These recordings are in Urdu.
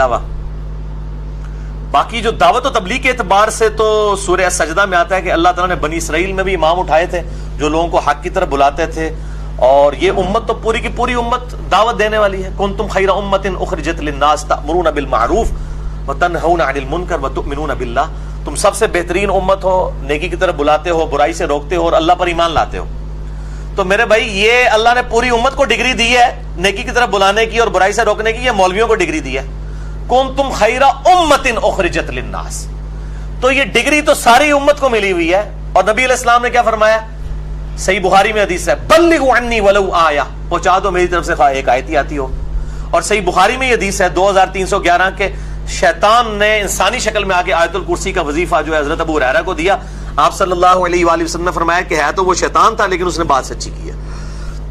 علاوہ باقی جو دعوت و تبلیغ کے اعتبار سے تو سورہ سجدہ میں آتا ہے کہ اللہ تعالیٰ نے بنی اسرائیل میں بھی امام اٹھائے تھے جو لوگوں کو حق کی طرف بلاتے تھے، اور یہ امت تو پوری کی پوری امت دعوت دینے والی ہے. کنتم خیر امت اخرجت للناس تأمرون بالمعروف وتنہون عن المنکر وتؤمنون باللہ. تم سب سے بہترین امت ہو، نیکی کی طرف بلاتے ہو، برائی سے روکتے ہو اور اللہ پر ایمان لاتے ہو. تو میرے بھائی یہ اللہ نے پوری امت کو ڈگری دی ہے نیکی کی طرف بلانے کی اور برائی سے روکنے کی، یہ مولویوں کو ڈگری دی ہے. کنتم خیر امت اخرجت للناس. تو یہ ڈگری تو ساری امت کو ملی ہوئی ہے. اور نبی علیہ السلام نے کیا فرمایا؟ صحیح بخاری میں حدیث ہے، بلغوا عنی ولو آیہ، پہنچا دو میری طرف سے خواہ ایک آیت ہی آتی ہو. اور صحیح بخاری میں یہ حدیث ہے 2311 کے شیطان نے انسانی شکل میں آ کے آیت الکرسی کا وظیفہ جو ہے حضرت ابو ہریرہ کو دیا. آپ صلی اللہ علیہ وآلہ وسلم نے فرمایا کہ ہے تو وہ شیطان تھا لیکن اس نے بات سچی کی ہے.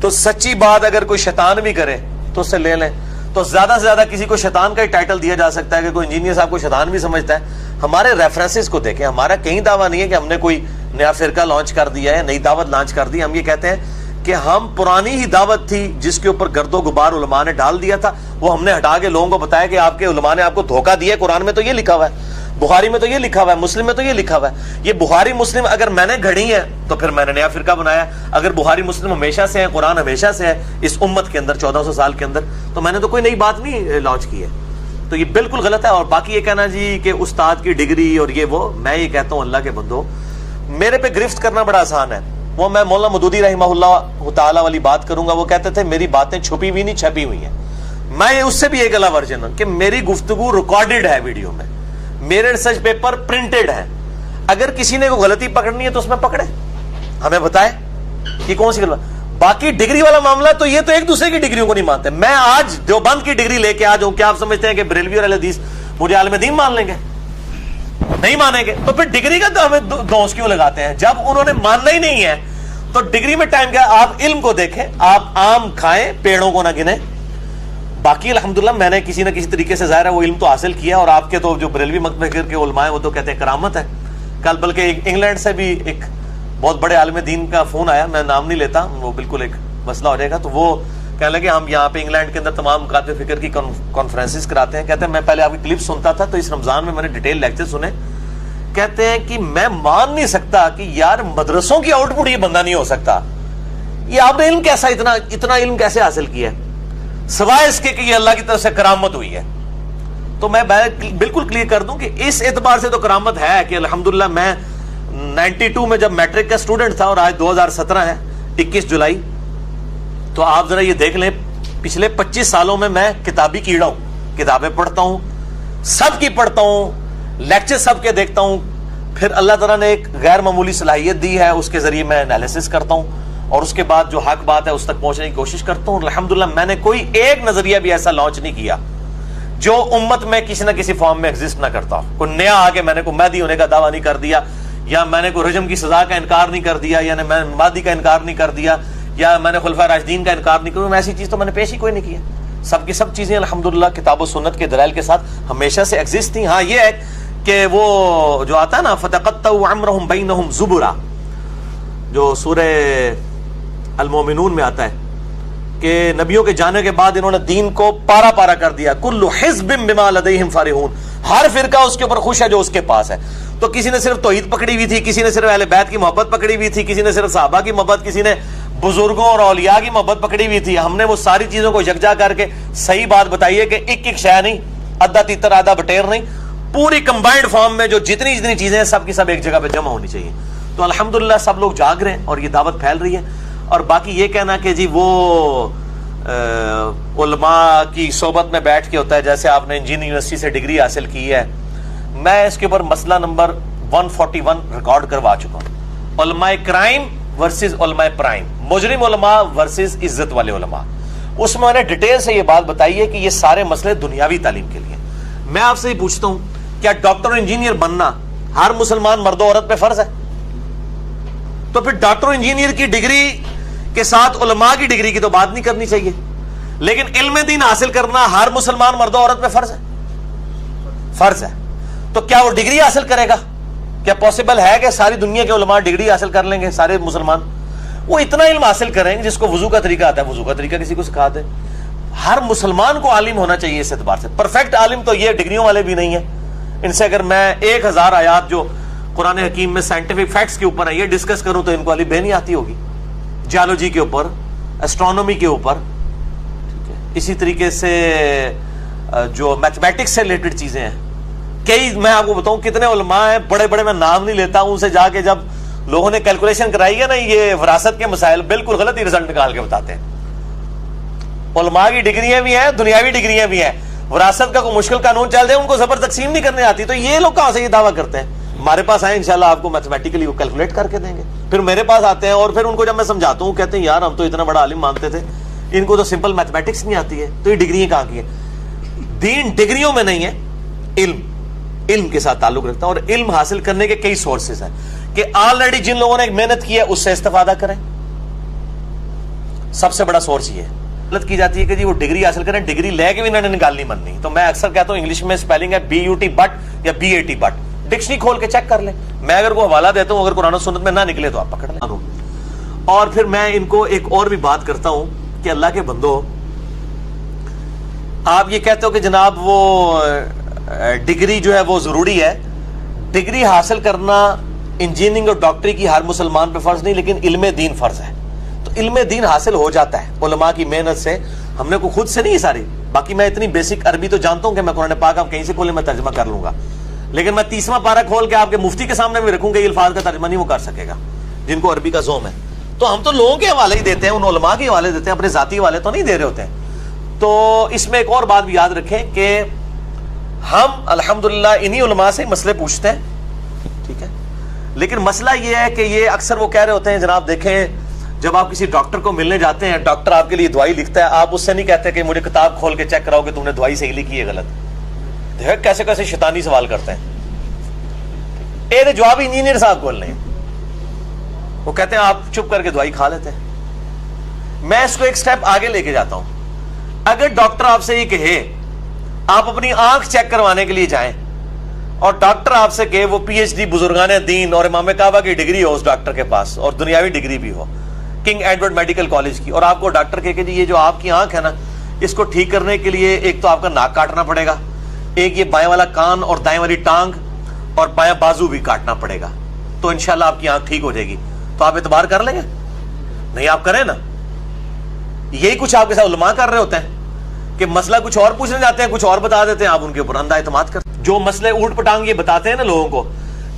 تو سچی بات اگر کوئی شیطان بھی کرے تو اس سے لے لیں. تو زیادہ سے زیادہ کسی کو شیطان کا ہی ٹائٹل دیا جا سکتا ہے کہ کوئی انجینئر صاحب کو شیطان بھی سمجھتا ہے. ہمارے ریفرنسز کو دیکھیں. ہمارا کہیں دعویٰ نہیں ہے کہ ہم نے کوئی نیا فرقہ لانچ کر دیا ہے، نئی دعوت لانچ کر دی. ہم یہ کہتے ہیں کہ ہم پرانی ہی دعوت تھی جس کے اوپر گرد و غبار علماء نے ڈال دیا تھا، وہ ہم نے ہٹا کے لوگوں کو بتایا کہ آپ کے علماء نے آپ کو دھوکہ دیا ہے. قرآن میں تو یہ لکھا ہوا ہے، بخاری میں تو یہ لکھا ہوا ہے، مسلم میں تو یہ لکھا ہوا ہے. یہ بخاری مسلم اگر میں نے گھڑی ہے تو پھر میں نے نیا فرقہ بنایا. اگر بخاری مسلم ہمیشہ سے ہے، قرآن ہمیشہ سے ہے اس امت کے اندر 1400 سال کے اندر، تو میں نے تو کوئی نئی بات نہیں لانچ کی ہے. تو یہ بالکل غلط ہے. اور باقی یہ کہنا جی کہ استاد کی ڈگری اور یہ وہ، میں یہ کہتا ہوں اللہ کے بندو میرے پہ گرفت کرنا بڑا آسان ہے. وہ میں مولانا مودودی رحمہ اللہ تعالی والی بات کروں گا. وہ کہتے تھے میری باتیں چھپی ہوئی نہیں چھپی ہوئی ہیں. میں اس سے بھی ایک الگ ورژن ہوں کہ میری گفتگو ریکارڈڈ ہے ویڈیو میں، میرے ریسرچ پیپر پرنٹڈ ہے. اگر کسی نے کوئی غلطی پکڑنی ہے تو اس میں پکڑے، ہمیں بتائے کہ کون سی غلط. باقی ڈگری والا معاملہ تو یہ تو ایک دوسرے کی ڈگریوں کو نہیں مانتے. میں آج دیوبند کی ڈگری لے کے آ جاؤں، کیا آپ سمجھتے ہیں کہ بریلوی اور اہل حدیث مجھے عالم دین مان لیں گے؟ نہیں مانیں گے. تو پھر ڈگری کا تو ہمیں دوست کیوں لگاتے ہیں جب انہوں نے ماننا ہی نہیں ہے؟ تو ڈگری میں ٹائم کیا؟ آپ علم کو دیکھیں، آپ آم کھائیں پیڑوں کو نہ گنیں. باقی الحمدللہ میں نے کسی نہ کسی طریقے سے ظاہر ہے وہ علم تو حاصل کیا. اور آپ کے تو جو بریلوی مکتب کے علماء ہیں وہ تو کہتے ہیں کرامت ہے. کل بلکہ انگلینڈ سے بھی ایک بہت بڑے عالم دین کا فون آیا، میں نام نہیں لیتا، وہ بالکل ایک مسئلہ ہو جائے گا. تو وہ کہنے لگے ہم یہاں پہ انگلینڈ کے اندر تمام مکاتب فکر کی کانفرنسز کراتے ہیں. کہتے ہیں میں پہلے آپ کی کلپ سنتا تھا تو اس رمضان میں نے ڈیٹیل لیکچر سنے. کہتے ہیں کہ میں مان نہیں سکتا کہ یار مدرسوں کی آؤٹ پٹ یہ بندہ نہیں ہو سکتا. یہ آپ نے علم کیسا اتنا علم کیسے حاصل کیا ہے سوائے اس کے کہ یہ اللہ کی طرف سے کرامت ہوئی ہے. تو میں بالکل کلیئر کر دوں کہ اس اعتبار سے تو کرامت ہے کہ الحمدللہ میں 92 میں جب میٹرک کا اسٹوڈنٹ تھا اور آج 2017 ہے 21 جولائی، تو آپ ذرا یہ دیکھ لیں پچھلے 25 سالوں میں کتابی کیڑا ہوں. کتابیں پڑھتا ہوں، سب کی پڑھتا ہوں، لیکچر سب کے دیکھتا ہوں. پھر اللہ تعالیٰ نے ایک غیر معمولی صلاحیت دی ہے، اس کے ذریعے میں انالیسس کرتا ہوں اور اس کے بعد جو حق بات ہے اس تک پہنچنے کی کوشش کرتا ہوں. الحمدللہ میں نے کوئی ایک نظریہ بھی ایسا لانچ نہیں کیا جو امت میں کسی نہ کسی فارم میں ایگزسٹ نہ کرتا ہو. کوئی نیا آگے میں نے کوئی مہدی ہونے کا دعویٰ نہیں کر دیا، یا میں نے کوئی رجم کی سزا کا انکار نہیں کر دیا، یا میں مہدی کا انکار نہیں کر دیا، یا میں نے خلفاء راشدین کا انکار نہیں کیا. ایسی چیز تو میں نے پیش ہی کوئی نہیں کیا. سب کی سب چیزیں الحمدللہ کتاب و سنت کے دلائل کے ساتھ ہمیشہ سے ایگزسٹ تھیں. ہاں یہ ہے کہ وہ جو آتا ہے نا فَتَقَطَّعُوا أَمْرَهُمْ بَيْنَهُمْ زُبُرًا، جو سورہ المومنون میں آتا ہے کہ نبیوں کے جانے کے بعد انہوں نے دین کو پارا پارا کر دیا. کل حزب بما لدیہم فرحون، ہر فرقہ اس کے اوپر خوش ہے جو اس کے پاس ہے. تو کسی نے صرف توحید پکڑی ہوئی تھی، کسی نے صرف اہل بیت کی محبت پکڑی ہوئی تھی، کسی نے صرف صحابہ کی محبت، کسی نے بزرگوں اور اولیاء کی محبت پکڑی ہوئی تھی. ہم نے وہ ساری چیزوں کو یکجا کر کے صحیح بات بتائی ہے کہ ایک شے نہیں، آدھا تیتر آدھا بٹیر نہیں، پوری کمبائنڈ فارم میں جو جتنی چیزیں ہیں سب کی سب ایک جگہ پہ جمع ہونی چاہیے. تو الحمدللہ سب لوگ جاگ رہے ہیں اور یہ دعوت پھیل رہی ہے. اور باقی یہ کہنا کہ جی وہ علماء کی صحبت میں بیٹھ کے ہوتا ہے، جیسے آپ نے انجینئرنگ یونیورسٹی سے ڈگری حاصل کی ہے، میں اس کے اوپر مسئلہ نمبر 141 ریکارڈ کروا چکا ہوں. علماء کرائم ورسز علماء پرائم، مجرم علماء ورسز عزت والے علماء. اس میں نے ڈیٹیل سے یہ بات بتائی ہے کہ یہ سارے مسئلے دنیاوی تعلیم کے لیے. میں آپ سے یہ پوچھتا ہوں کیا ڈاکٹر اور انجینئر بننا ہر مسلمان مرد و عورت پہ فرض ہے؟ تو پھر ڈاکٹر اور انجینئر کی ڈگری کے ساتھ علماء کی ڈگری کی تو بات نہیں کرنی چاہیے. لیکن علم دین حاصل کرنا ہر مسلمان مرد و عورت پہ فرض ہے؟ فرض ہے. تو کیا وہ ڈگری حاصل کرے گا؟ کیا پاسبل ہے کہ ساری دنیا کے علماء ڈگری حاصل کر لیں گے سارے مسلمان؟ وہ اتنا علم حاصل کریں گے جس کو وضو کا طریقہ آتا ہے وضو کا طریقہ کسی کو سکھا دے، ہر مسلمان کو عالم ہونا چاہیے اس اعتبار سے. پرفیکٹ عالم تو یہ ڈگریوں والے بھی نہیں ہیں. ان سے اگر میں 1000 آیات جو قرآن حکیم میں سائنٹیفک فیکٹس کے اوپر ہیں یہ ڈسکس کروں تو ان کو علی بے نہیں آتی ہوگی. جیولوجی کے اوپر, اسٹرانومی کے اوپر, اسی طریقے سے جو میتھمیٹکس سے ریلیٹڈ چیزیں ہیں. کئی میں آپ کو بتاؤں کتنے علماء ہیں بڑے بڑے, میں نام نہیں لیتا ہوں, ان سے جا کے جب لوگوں نے کیلکولیشن کرائی ہے نا یہ وراثت کے مسائل, بالکل غلط ہی رزلٹ نکال کے بتاتے ہیں. علماء کی ڈگریاں بھی ہیں, دنیاوی ڈگریاں بھی ہیں. وراثت کا کوئی مشکل قانون چل جائے ان کو زبر تقسیم نہیں کرنے آتی, تو یہ لوگ کہاں سے یہ دعویٰ کرتے ہیں؟ ہمارے پاس آئے انشاءاللہ آپ کو میتھمیٹیکلی وہ کیلکولیٹ کر کے دیں گے. پھر میرے پاس آتے ہیں اور پھر ان کو جب میں سمجھاتا ہوں کہتے ہیں یار ہم تو اتنا بڑا عالم مانتے تھے, ان کو تو سمپل میتھمیٹکس نہیں آتی ہے, تو یہ ڈگریاں کہاں کی ہیں؟ دین ڈگریوں میں نہیں ہے, علم کے ساتھ تعلق رکھتا ہے. اور علم حاصل کرنے کے کئی سورسز ہیں کہ آلریڈی جن لوگوں نے محنت کی ہے اس سے استفادہ کریں. سب سے بڑا سورس یہ ہے. غلط کی جاتی ہے کہ جی وہ ڈگری حاصل کریں, ڈگری لے کے بھی انہوں نے نکالنی مننی. تو میں اکثر کہتا ہوں انگلش میں اسپیلنگ ہے BUT بٹ یا BAT بٹ, ڈکشنری کھول کے چیک کر لیں. میں اگر کوئی حوالہ دیتا ہوں, اگر قرآن و سنت میں نہ نکلے تو آپ پکڑ لیں. اور پھر میں ان کو ایک اور بھی بات کرتا ہوں کہ اللہ کے بندو, آپ یہ کہتے ہو کہ جناب وہ ڈگری جو ہے وہ ضروری ہے. ڈگری حاصل کرنا انجینئرنگ اور ڈاکٹری کی ہر مسلمان پہ فرض نہیں, لیکن علم دین فرض ہے. تو علم دین حاصل ہو جاتا ہے علماء کی محنت سے. ہم نے کو خود سے نہیں ساری, باقی میں اتنی بیسک عربی تو جانتا ہوں کہ میں قرآن پاک آپ کہیں سے کھولے میں ترجمہ کر لوں گا, لیکن میں 30واں پارہ کھول کے آپ کے مفتی کے سامنے بھی رکھوں گا, یہ الفاظ کا ترجمہ نہیں وہ کر سکے گا جن کو عربی کا ذوق ہے. تو ہم تو لوگوں کے حوالے ہی دیتے ہیں, ان علماء کے حوالے دیتے ہیں, اپنے ذاتی حوالے تو نہیں دے رہے ہوتے ہیں. تو اس میں ایک اور بات بھی یاد رکھیں کہ ہم الحمدللہ انہی علماء سے مسئلے پوچھتے ہیں, ٹھیک ہے, لیکن مسئلہ یہ ہے کہ یہ اکثر وہ کہہ رہے ہوتے ہیں جناب دیکھیں جب آپ کسی ڈاکٹر کو ملنے جاتے ہیں, ڈاکٹر آپ کے لیے دوائی لکھتا ہے, آپ اس سے نہیں کہتے کہ مجھے کتاب کھول کے چیک کراؤ کہ تم نے دوائی صحیح لکھی ہے غلط. دیکھ کیسے کیسے شیطانی سوال کرتے ہیں. یہ جواب انجینئر صاحب کھول لیں, وہ کہتے ہیں آپ چپ کر کے دوائی کھا لیتے ہیں. میں اس کو ایک سٹیپ آگے لے کے جاتا ہوں. اگر ڈاکٹر آپ سے یہ کہے آپ اپنی آنکھ چیک کروانے کے لیے جائیں اور ڈاکٹر آپ سے کہے وہ PhD بزرگان دین اور امام کعبہ کی ڈگری ہو اس ڈاکٹر کے پاس اور دنیاوی ڈگری بھی ہو کنگ ایڈورڈ میڈیکل کالج کی, اور آپ کو ڈاکٹر کہے کہ جی یہ جو آپ کی آنکھ ہے نا اس کو ٹھیک کرنے کے لیے ایک تو آپ کا ناک کاٹنا پڑے گا, ایک یہ بائیں والا کان اور دائیں والی ٹانگ اور بایاں بازو بھی کاٹنا پڑے گا, تو انشاءاللہ آپ کی آنکھ ٹھیک ہو جائے گی. تو آپ اعتبار کر لیں گے؟ نہیں, آپ کریں نا. یہی کچھ آپ کے ساتھ علماء کر رہے ہوتے ہیں کہ مسئلہ کچھ اور پوچھنے جاتے ہیں, کچھ اور بتا دیتے ہیں, آپ ان کے اوپر اندھا اعتماد کرتے ہیں. جو مسئلے اوٹ پٹانگ یہ بتاتے ہیں نا لوگوں کو,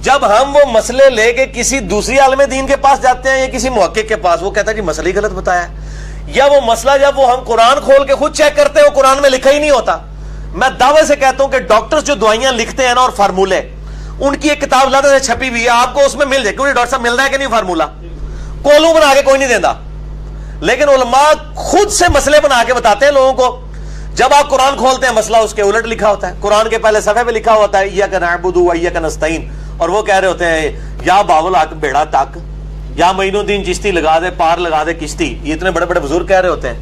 جب ہم وہ مسئلے لے کے کسی دوسری عالم دین کے پاس جاتے ہیں یا کسی محقق کے پاس, وہ کہتا ہے جی مسئلہ ہی غلط بتایا ہے, یا وہ مسئلہ جب وہ ہم قرآن کھول کے خود چیک کرتے ہیں وہ قرآن میں لکھا ہی نہیں ہوتا. میں دعوے سے کہتا ہوں کہ ڈاکٹرز جو دوائیاں لکھتے ہیں نا اور فارمولے, ان کی ایک کتاب لادہ سے چھپی ہوئی ہے, آپ کو اس میں مل جائے, کیونکہ ڈاکٹر صاحب مل رہا ہے کہ نہیں فارمولا, کولوں بنا کے کوئی نہیں دیتا, لیکن علماء خود سے مسئلے بنا کے بتاتے ہیں لوگوں کو. جب آپ قرآن کھولتے ہیں مسئلہ اس کے الٹ لکھا ہوتا ہے, قرآن کے پہلے صفحے پہ لکھا ہوتا ہے ایاک نعبد و ایاک نستعین, اور وہ کہہ رہے ہوتے ہیں یا باول حق بیڑا تک, یا معین الدین چشتی لگا دے پار لگا دے کشتی. یہ اتنے بڑے بڑے بزرگ کہہ رہے ہوتے ہیں.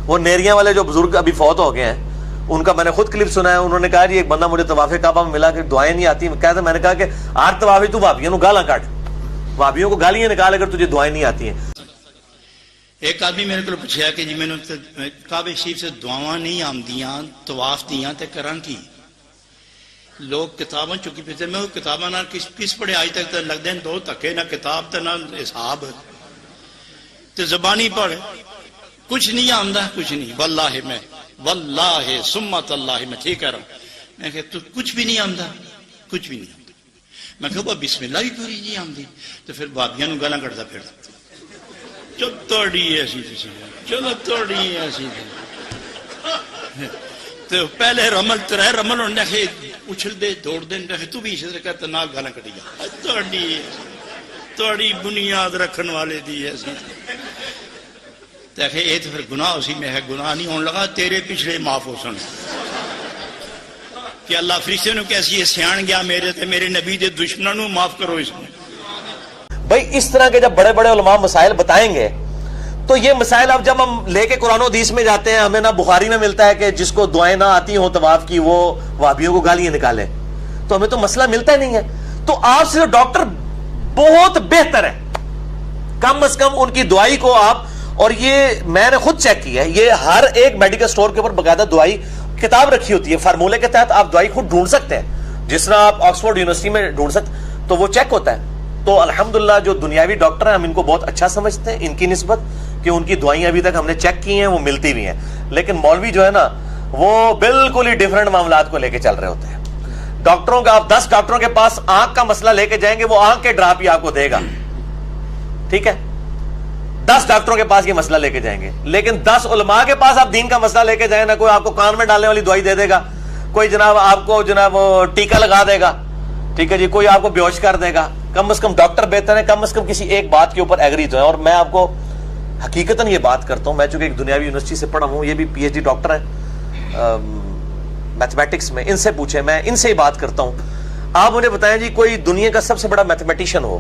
وہ نیریاں والے جو بزرگ ابھی فوت ہو گئے ہیں ان کا میں نے خود کلپ سنا ہے, انہوں نے کہا جی ایک بندہ مجھے طواف کعبہ میں ملا کہ دعائیں نہیں آتی, کہتے میں نے کہا کہ ہر طوافی تو بھابیوں کو گالاں کاٹ, بھابیوں کو گالیاں نکال اگر تجھے دعائیں نہیں آتی ہیں. ایک آدمی میرے کو پوچھا کہ جی میں نے کعبہ شریف سے دعاواں نہیں آمدیاں طواف دیاں تے کران کی لوگ کتاباں چکی پھرتے, میں وہ کتاباں نہ کس پڑھے آج تک تے لگ دیں دو تکے, نہ کتاب تے نہ حساب تے زبانی پڑھ, کچھ نہیں آمدہ, کچھ نہیں. واللہ سمت اللہ میں ٹھیک کہہ رہا ہوں. میں کہ تو کچھ بھی نہیں آمدہ, کچھ بھی نہیں آمدہ. میں کہ وہ بسم اللہ بھی پوری نہیں آمدی, تو پھر بابیاں نو گالاں کٹدا پھر چلو توڑی ایسی تھی, چلو توڑی ایسی تھی. تو پہلے رمل ترے رمل ہونے کے اچھل دے دوڑ دے, تو بھی اسے کہتا نہ گالاں کٹی جا, توڑی بنیاد رکھن والے دی ایسی تھی. دیکھے یہ تو پھر گناہ اسی میں ہے, گناہ نہیں ہونے لگا, تیرے پچھلے معاف ہو سن کہ اللہ فرشتے نے کیسی سیان گیا میرے تے میرے نبی دے دشمنوں معاف کرو. اس میں بھائی اس طرح کے جب بڑے بڑے علماء مسائل بتائیں گے تو یہ مسائل اب جب ہم لے کے قرآن و حدیث میں جاتے ہیں, ہمیں نہ بخاری میں ملتا ہے کہ جس کو دعائیں نہ آتی ہوں طواف کی وہ وہابیوں کو گالیاں نکالے, تو ہمیں تو مسئلہ ملتا ہی نہیں ہے. تو آپ سے ڈاکٹر بہت بہتر ہے, کم از کم ان کی دعائی کو آپ اور یہ میں نے خود چیک کیا ہے, یہ ہر ایک میڈیکل سٹور کے اوپر باقاعدہ دوائی کتاب رکھی ہوتی ہے, فارمولے کے تحت آپ دوائی خود ڈھونڈ سکتے ہیں, جس طرح آپ آکسفورڈ یونیورسٹی میں ڈھونڈ سکتے, تو وہ چیک ہوتا ہے. تو الحمدللہ جو دنیاوی ڈاکٹر ہیں ہم ان کو بہت اچھا سمجھتے ہیں ان کی نسبت, کہ ان کی دوائیں ابھی تک ہم نے چیک کی ہیں, وہ ملتی بھی ہیں. لیکن مولوی جو ہے نا وہ بالکل ہی ڈیفرنٹ معاملات کو لے کے چل رہے ہوتے ہیں. ڈاکٹروں کا, آپ 10 ڈاکٹروں کے پاس آنکھ کا مسئلہ لے کے جائیں گے, وہ آنکھ کے ڈراپ ہی آپ کو دے گا, ٹھیک ہے, 10 ڈاکٹروں کے پاس یہ مسئلہ لے کے جائیں گے. لیکن 10 علماء کے پاس آپ دین کا مسئلہ لے کے جائیں نا, کوئی آپ کو کان میں ڈالنے والی دوائی دے دے گا, کوئی جناب آپ کو جناب ٹیکا لگا دے گا, ٹھیک ہے جی, کوئی آپ کو بیہوش کر دے گا. کم از کم ڈاکٹر بہتر ہے, کم از کم کسی ایک بات کے اوپر ایگری تو ہے. اور میں آپ کو حقیقتاً یہ بات کرتا ہوں, میں چونکہ ایک دنیاوی یونیورسٹی سے پڑھا ہوں, یہ بھی پی ایچ ڈی ڈاکٹر ہیں میتھمیٹکس میں, ان سے پوچھیں, میں ان سے ہی بات کرتا ہوں. آپ مجھے بتائیں جی, کوئی دنیا کا سب سے بڑا میتھمیٹیشین ہو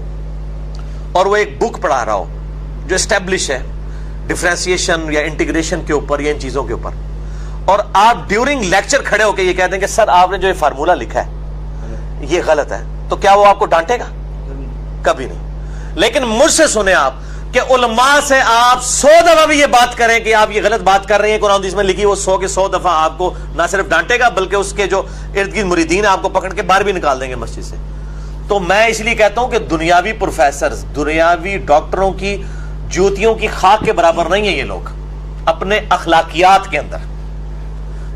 اور وہ ایک بک پڑھا رہا ہو جو اسٹیبلش ہے ڈفرینسیشن یا انٹیگریشن کے اوپر یا ان چیزوں کے اوپر, اور آپ ڈیورنگ لیکچر کھڑے ہو کے یہ کہتے ہیں کہ سر آپ نے جو یہ فارمولا لکھا ہے یہ غلط ہے, تو کیا وہ آپ کو ڈانٹے گا؟ کبھی نہیں. لیکن مجھ سے سنیں آپ کہ علماء سے آپ 100 دفعہ بھی یہ بات کریں کہ آپ یہ غلط بات کر رہے ہیں, قرآن حدیث میں لکھی, وہ 100 کے 100 دفعہ آپ کو نہ صرف ڈانٹے گا بلکہ اس کے جو ارد گرد مریدین آپ کو پکڑ کے باہر بھی نکال دیں گے مسجد سے. تو میں اس لیے کہتا ہوں کہ دنیاوی پروفیسرز, دنیاوی ڈاکٹروں کی جوتیوں کی خاک کے برابر نہیں ہیں یہ لوگ اپنے اخلاقیات کے اندر.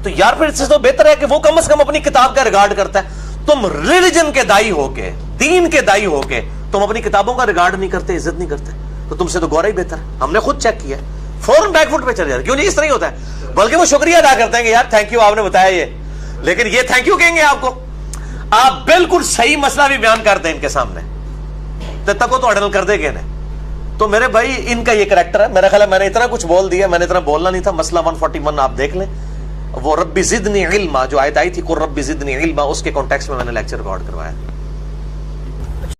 تو یار پھر اس سے تو بہتر ہے کہ وہ کم از کم اپنی کتاب کا ریگارڈ کرتا ہے. تم ریلیجن کے دائی ہو کے, دین کے دائی ہو کے تم اپنی کتابوں کا ریگارڈ نہیں کرتے, عزت نہیں کرتے, تو تم سے تو گورا ہی بہتر ہے. ہم نے خود چیک کیا, فوراً بیک فٹ پہ چل جاتے. کیوں نہیں, اس طرح ہی ہوتا ہے, بلکہ وہ شکریہ ادا کرتے ہیں کہ یار تھینک یو آپ نے بتایا یہ, لیکن یہ تھینک یو کہیں گے آپ کو, آپ بالکل صحیح مسئلہ بھی بیان کر دیں ان کے سامنے تک تو اڈل کر دے گے. تو میرے بھائی ان کا یہ کریکٹر ہے. میرا خیال ہے میں نے اتنا کچھ بول دیا, میں نے اتنا بولنا نہیں تھا. مسئلہ 141 آپ دیکھ لیں, وہ ربی زدنی علما جو آیت آئی تھی, قل ربی زدنی علما, اس کے کانٹیکسٹ میں نے لیکچر ریکارڈ کروایا.